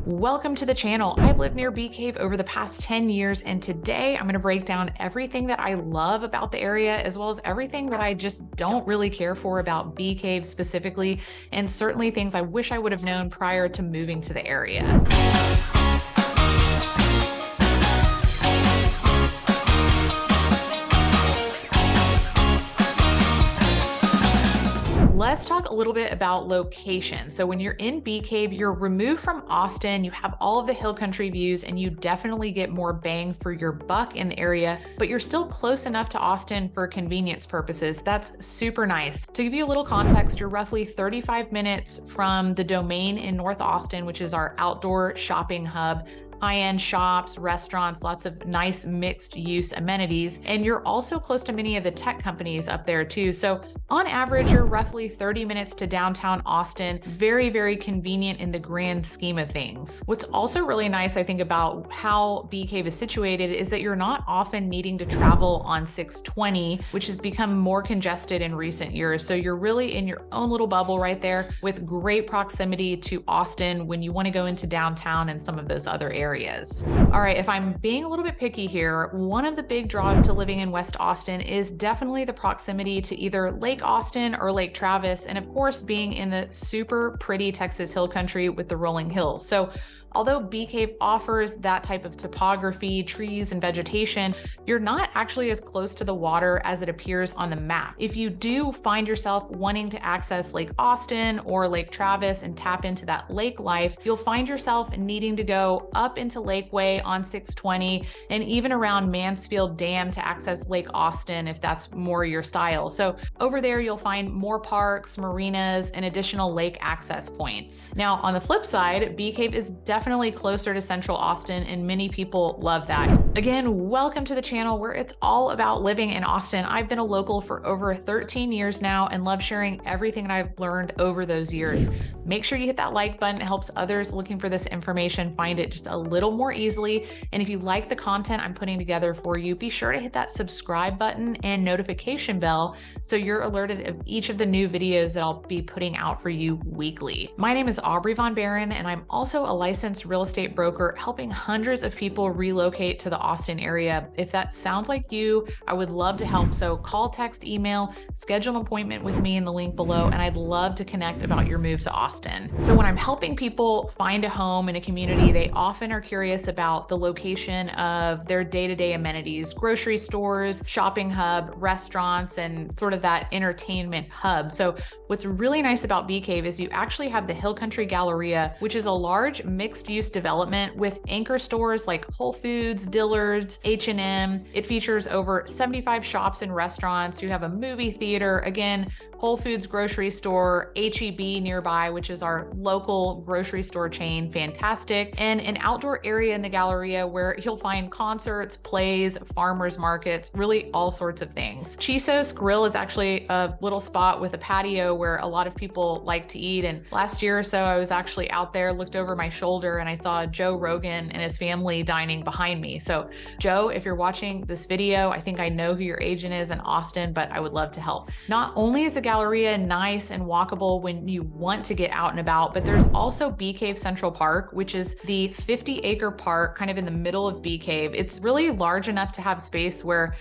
Welcome to the channel. I've lived near Bee Cave over the past 10 years, and today I'm going to break down everything that I love about the area, as well as everything that I just don't really care for about Bee Cave specifically, and certainly things I wish I would have known prior to moving to the area. Let's talk a little bit about location. So when you're in Bee Cave, you're removed from Austin, you have all of the hill country views, and you definitely get more bang for your buck in the area, but you're still close enough to Austin for convenience purposes. That's super nice. To give you a little context, you're roughly 35 minutes from the Domain in North Austin, which is our outdoor shopping hub. High-end shops, restaurants, lots of nice mixed-use amenities, and you're also close to many of the tech companies up there too. So on average, you're roughly 30 minutes to downtown Austin. Very, very convenient in the grand scheme of things. What's also really nice, I think, about how Bee Cave is situated is that you're not often needing to travel on 620, which has become more congested in recent years. So you're really in your own little bubble right there with great proximity to Austin when you want to go into downtown and some of those other areas. All right, if I'm being a little bit picky here, one of the big draws to living in West Austin is definitely the proximity to either Lake Austin or Lake Travis, and of course being in the super pretty Texas Hill Country with the rolling hills. So although Bee Cave offers that type of topography, trees, and vegetation, you're not actually as close to the water as it appears on the map. If you do find yourself wanting to access Lake Austin or Lake Travis and tap into that lake life, you'll find yourself needing to go up into Lakeway on 620 and even around Mansfield Dam to access Lake Austin if that's more your style. So over there, you'll find more parks, marinas, and additional lake access points. Now, on the flip side, Bee Cave is definitely closer to Central Austin, and many people love that. Again, welcome to the channel where it's all about living in Austin. I've been a local for over 13 years now and love sharing everything that I've learned over those years. Make sure you hit that like button. It helps others looking for this information find it just a little more easily. And if you like the content I'm putting together for you, be sure to hit that subscribe button and notification bell so you're alerted of each of the new videos that I'll be putting out for you weekly. My name is Aubrey von Behren, and I'm also a licensed real estate broker helping hundreds of people relocate to the Austin area. If that sounds like you, I would love to help. So call, text, email, schedule an appointment with me in the link below, and I'd love to connect about your move to Austin. So when I'm helping people find a home in a community, they often are curious about the location of their day-to-day amenities, grocery stores, shopping hub, restaurants, and sort of that entertainment hub. So what's really nice about Bee Cave is you actually have the Hill Country Galleria, which is a large mixed-use development with anchor stores like Whole Foods, Dillard's, H&M. It features over 75 shops and restaurants. You have a movie theater, again, Whole Foods grocery store, H-E-B nearby, which is our local grocery store chain, fantastic, and an outdoor area in the Galleria where you'll find concerts, plays, farmers markets, really all sorts of things. Chiso's Grill is actually a little spot with a patio where a lot of people like to eat, and last year or so I was actually out there, looked over my shoulder, and I saw Joe Rogan and his family dining behind me. So Joe, if you're watching this video, I think I know who your agent is in Austin, but I would love to help. Not only is the Galleria nice and walkable when you want to get out and about, but there's also Bee Cave Central Park, which is the 50-acre park kind of in the middle of Bee Cave. It's really large enough to have space where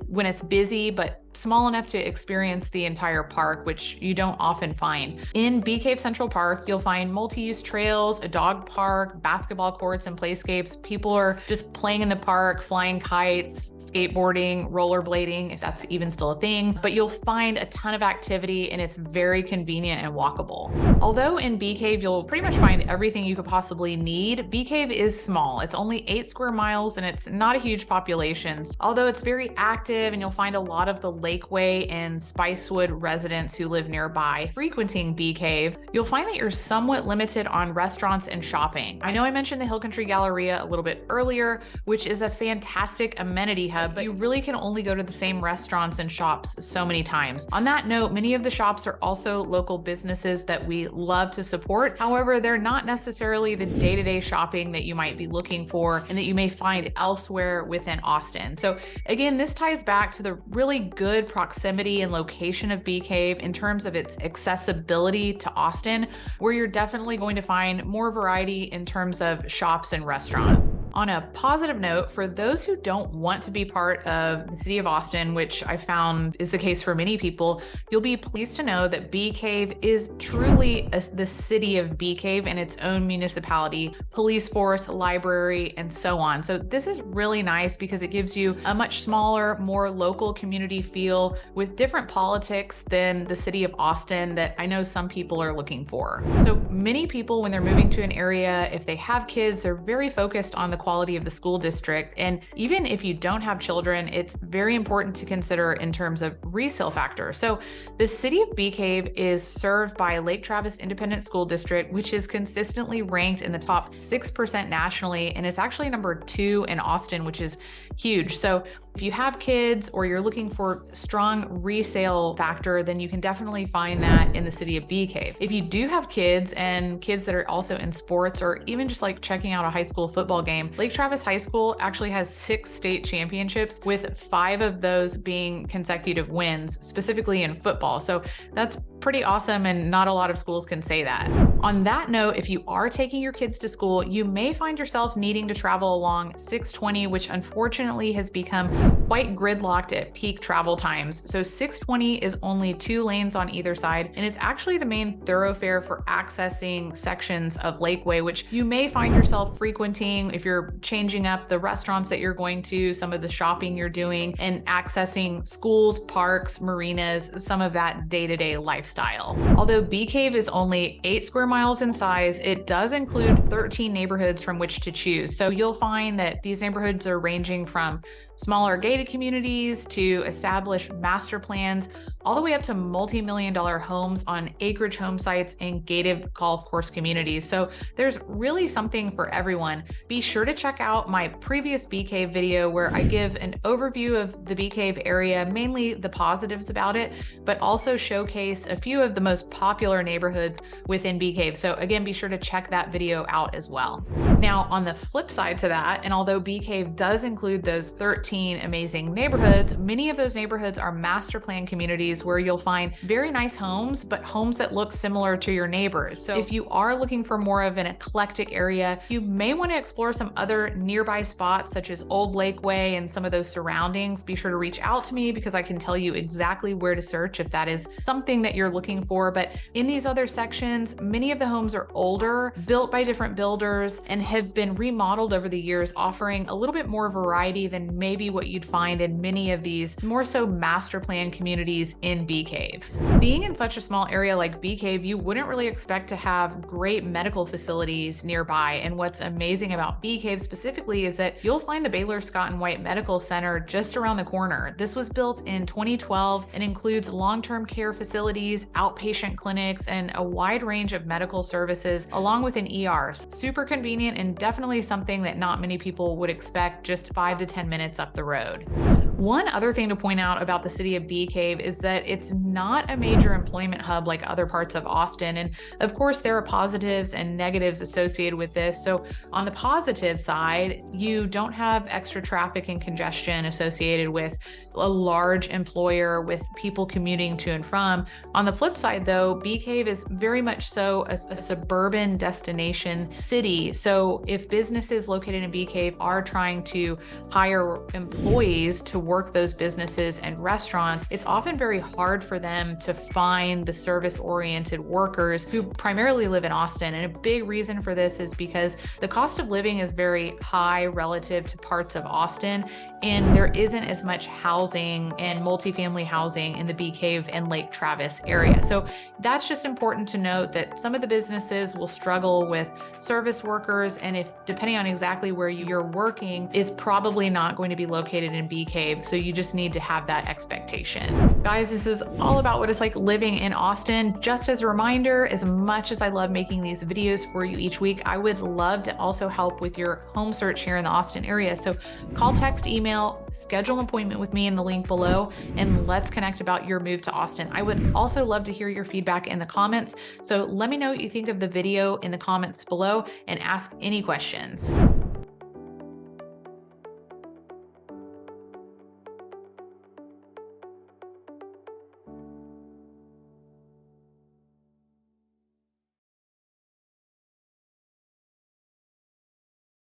when it's busy, but small enough to experience the entire park, which you don't often find. In Bee Cave Central Park, you'll find multi-use trails, a dog park, basketball courts, and playscapes. People are just playing in the park, flying kites, skateboarding, rollerblading, if that's even still a thing. But you'll find a ton of activity, and it's very convenient and walkable. Although in Bee Cave, you'll pretty much find everything you could possibly need, Bee Cave is small. It's only 8 square miles, and it's not a huge population. Although it's very active, and you'll find a lot of the Lakeway and Spicewood residents who live nearby frequenting Bee Cave, you'll find that you're somewhat limited on restaurants and shopping. I know I mentioned the Hill Country Galleria a little bit earlier, which is a fantastic amenity hub, but you really can only go to the same restaurants and shops so many times. On that note, many of the shops are also local businesses that we love to support. However, they're not necessarily the day-to-day shopping that you might be looking for and that you may find elsewhere within Austin. So again, this ties back to the really good good proximity and location of Bee Cave in terms of its accessibility to Austin, where you're definitely going to find more variety in terms of shops and restaurants. On a positive note, for those who don't want to be part of the city of Austin, which I found is the case for many people, you'll be pleased to know that Bee Cave is truly the city of Bee Cave and its own municipality, police force, library, and so on. So this is really nice because it gives you a much smaller, more local community feel with different politics than the city of Austin that I know some people are looking for. So many people, when they're moving to an area, if they have kids, they're very focused on the quality of the school district. And even if you don't have children, it's very important to consider in terms of resale factor. So the city of Bee Cave is served by Lake Travis Independent School District, which is consistently ranked in the top 6% nationally. And it's actually number 2 in Austin, which is huge. So if you have kids or you're looking for strong resale factor, then you can definitely find that in the city of Bee Cave. If you do have kids and kids that are also in sports or even just like checking out a high school football game, Lake Travis High School actually has 6 state championships, with 5 of those being consecutive wins, specifically in football. So that's pretty awesome, and not a lot of schools can say that. On that note, if you are taking your kids to school, you may find yourself needing to travel along 620, which unfortunately has become quite gridlocked at peak travel times. So 620 is only 2 lanes on either side, and it's actually the main thoroughfare for accessing sections of Lakeway, which you may find yourself frequenting if you're changing up the restaurants that you're going to, some of the shopping you're doing, and accessing schools, parks, marinas, some of that day-to-day lifestyle. Although Bee Cave is only 8 square miles in size, it does include 13 neighborhoods from which to choose. So you'll find that these neighborhoods are ranging from smaller gated communities to established master plans, all the way up to multi-million-dollar homes on acreage home sites and gated golf course communities. So there's really something for everyone. Be sure to check out my previous Bee Cave video where I give an overview of the Bee Cave area, mainly the positives about it, but also showcase a few of the most popular neighborhoods within Bee Cave. So again, be sure to check that video out as well. Now, on the flip side to that, and although Bee Cave does include those 13 amazing neighborhoods, many of those neighborhoods are master plan communities where you'll find very nice homes, but homes that look similar to your neighbors. So if you are looking for more of an eclectic area, you may want to explore some other nearby spots such as Old Lakeway and some of those surroundings. Be sure to reach out to me because I can tell you exactly where to search if that is something that you're looking for. But in these other sections, many of the homes are older, built by different builders, and have been remodeled over the years, offering a little bit more variety than maybe what you'd find in many of these more so master plan communities in Bee Cave. Being in such a small area like Bee Cave, you wouldn't really expect to have great medical facilities nearby. And what's amazing about Bee Cave specifically is that you'll find the Baylor Scott and White Medical Center just around the corner. This was built in 2012 and includes long-term care facilities, outpatient clinics, and a wide range of medical services, along with an ER. Super convenient and definitely something that not many people would expect just 5 to 10 minutes up the road. One other thing to point out about the city of Bee Cave is that it's not a major employment hub like other parts of Austin. And of course, there are positives and negatives associated with this. So on the positive side, you don't have extra traffic and congestion associated with a large employer with people commuting to and from. On the flip side, though, Bee Cave is very much so a suburban destination city. So if businesses located in Bee Cave are trying to hire employees to work those businesses and restaurants, it's often very hard for them to find the service-oriented workers who primarily live in Austin. And a big reason for this is because the cost of living is very high relative to parts of Austin, and there isn't as much housing and multifamily housing in the Bee Cave and Lake Travis area. So that's just important to note that some of the businesses will struggle with service workers, and if depending on exactly where you're working is probably not going to be located in Bee Cave. So you just need to have that expectation. Guys, this is all about what it's like living in Austin. Just as a reminder, as much as I love making these videos for you each week, I would love to also help with your home search here in the Austin area. So call, text, email, schedule an appointment with me in the link below, and let's connect about your move to Austin. I would also love to hear your feedback in the comments. So let me know what you think of the video in the comments below and ask any questions.